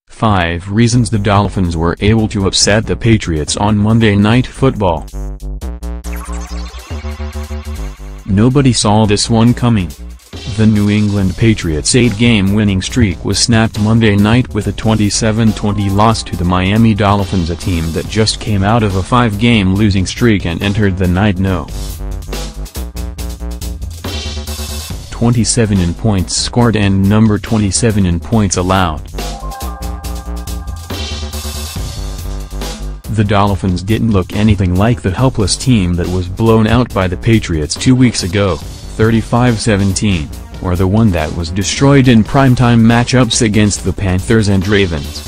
5 reasons the Dolphins were able to upset the Patriots on Monday Night Football. Nobody saw this one coming. The New England Patriots' 8-game winning streak was snapped Monday night with a 27-20 loss to the Miami Dolphins, a team that just came out of a 5-game losing streak and entered the night 0-27 in points scored and number 27 in points allowed. The Dolphins didn't look anything like the helpless team that was blown out by the Patriots 2 weeks ago, 35-17, or the one that was destroyed in primetime matchups against the Panthers and Ravens.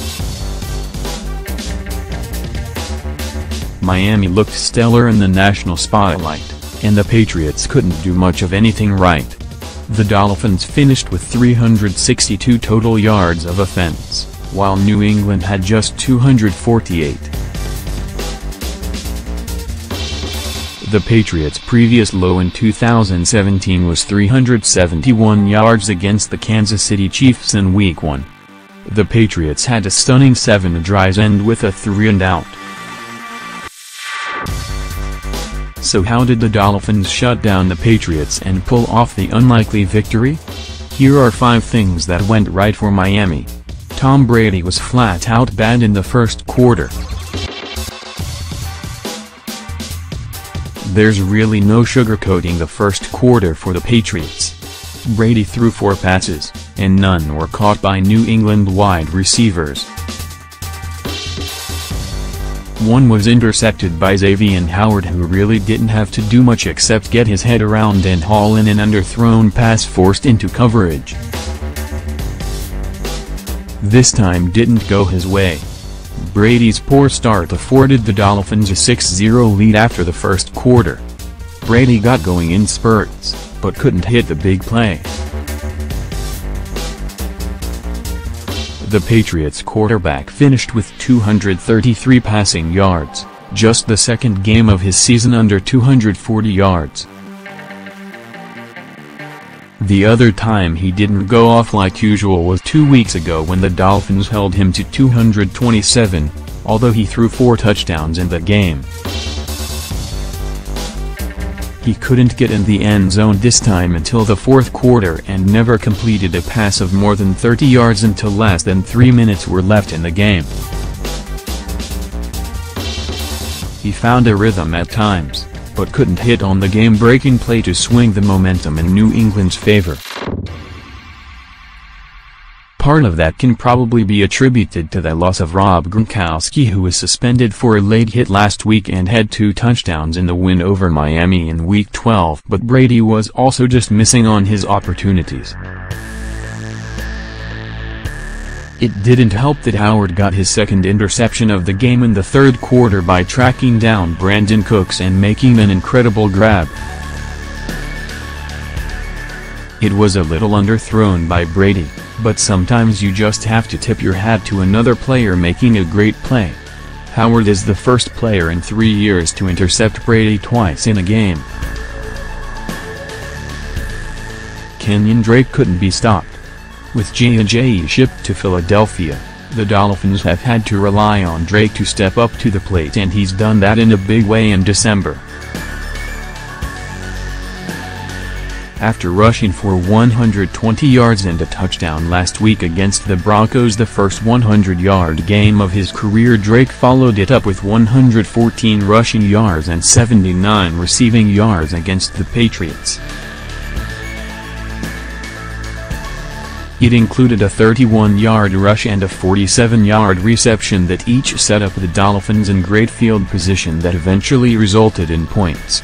Miami looked stellar in the national spotlight, and the Patriots couldn't do much of anything right. The Dolphins finished with 362 total yards of offense, while New England had just 248. The Patriots' previous low in 2017 was 371 yards against the Kansas City Chiefs in Week 1. The Patriots had a stunning 7 drives end with a 3-and-out. So how did the Dolphins shut down the Patriots and pull off the unlikely victory? Here are 5 things that went right for Miami. Tom Brady was flat out bad in the first quarter. There's really no sugarcoating the first quarter for the Patriots. Brady threw 4 passes, and none were caught by New England wide receivers. One was intercepted by Xavier Howard, who really didn't have to do much except get his head around and haul in an underthrown pass forced into coverage. This time didn't go his way. Brady's poor start afforded the Dolphins a 6-0 lead after the first quarter. Brady got going in spurts, but couldn't hit the big play. The Patriots quarterback finished with 233 passing yards, just the second game of his season under 240 yards. The other time he didn't go off like usual was 2 weeks ago when the Dolphins held him to 227, although he threw 4 touchdowns in the game. He couldn't get in the end zone this time until the fourth quarter and never completed a pass of more than 30 yards until less than 3 minutes were left in the game. He found a rhythm at times, but couldn't hit on the game-breaking play to swing the momentum in New England's favor. Part of that can probably be attributed to the loss of Rob Gronkowski, who was suspended for a late hit last week and had 2 touchdowns in the win over Miami in Week 12, but Brady was also just missing on his opportunities. It didn't help that Howard got his second interception of the game in the third quarter by tracking down Brandon Cooks and making an incredible grab. It was a little underthrown by Brady, but sometimes you just have to tip your hat to another player making a great play. Howard is the first player in 3 years to intercept Brady twice in a game. Kenyon Drake couldn't be stopped. With J.J. shipped to Philadelphia, the Dolphins have had to rely on Drake to step up to the plate, and he's done that in a big way in December. After rushing for 120 yards and a touchdown last week against the Broncos, the first 100-yard game of his career, Drake followed it up with 114 rushing yards and 79 receiving yards against the Patriots. It included a 31-yard rush and a 47-yard reception that each set up the Dolphins in great field position that eventually resulted in points.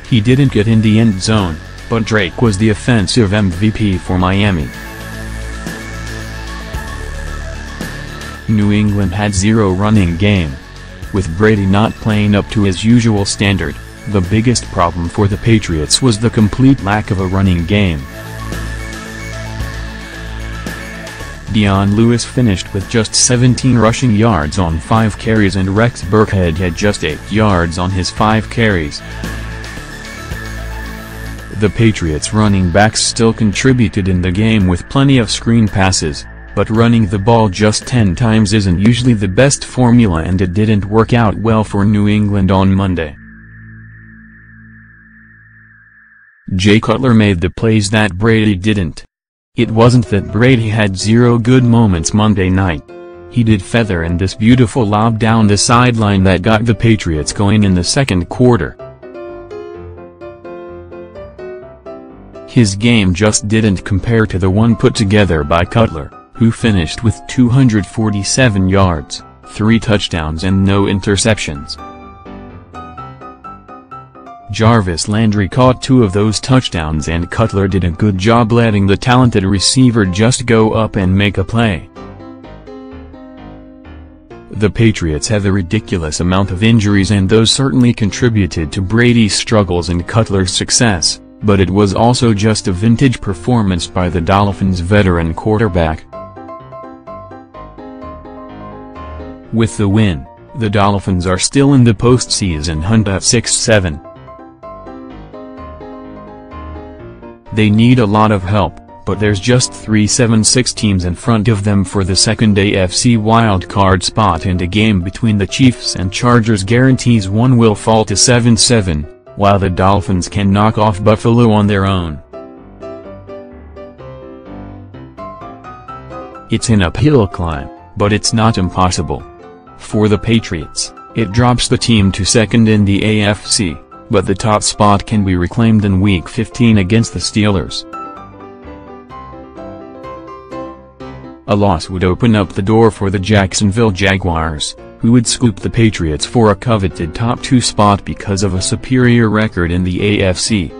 He didn't get in the end zone, but Drake was the offensive MVP for Miami. New England had 0 running game. With Brady not playing up to his usual standard, the biggest problem for the Patriots was the complete lack of a running game. Dion Lewis finished with just 17 rushing yards on 5 carries, and Rex Burkhead had just 8 yards on his 5 carries. The Patriots running backs still contributed in the game with plenty of screen passes, but running the ball just 10 times isn't usually the best formula, and it didn't work out well for New England on Monday. Jay Cutler made the plays that Brady didn't. It wasn't that Brady had zero good moments Monday night. He did feather in this beautiful lob down the sideline that got the Patriots going in the second quarter. His game just didn't compare to the one put together by Cutler, who finished with 247 yards, 3 touchdowns and no interceptions. Jarvis Landry caught 2 of those touchdowns, and Cutler did a good job letting the talented receiver just go up and make a play. The Patriots have a ridiculous amount of injuries, and those certainly contributed to Brady's struggles and Cutler's success, but it was also just a vintage performance by the Dolphins' veteran quarterback. With the win, the Dolphins are still in the postseason hunt at 6-7. They need a lot of help, but there's just 3 7-6 teams in front of them for the second AFC wildcard spot, and a game between the Chiefs and Chargers guarantees one will fall to 7-7, while the Dolphins can knock off Buffalo on their own. It's an uphill climb, but it's not impossible. For the Patriots, it drops the team to second in the AFC, but the top spot can be reclaimed in Week 15 against the Steelers. A loss would open up the door for the Jacksonville Jaguars, who would scoop the Patriots for a coveted top 2 spot because of a superior record in the AFC.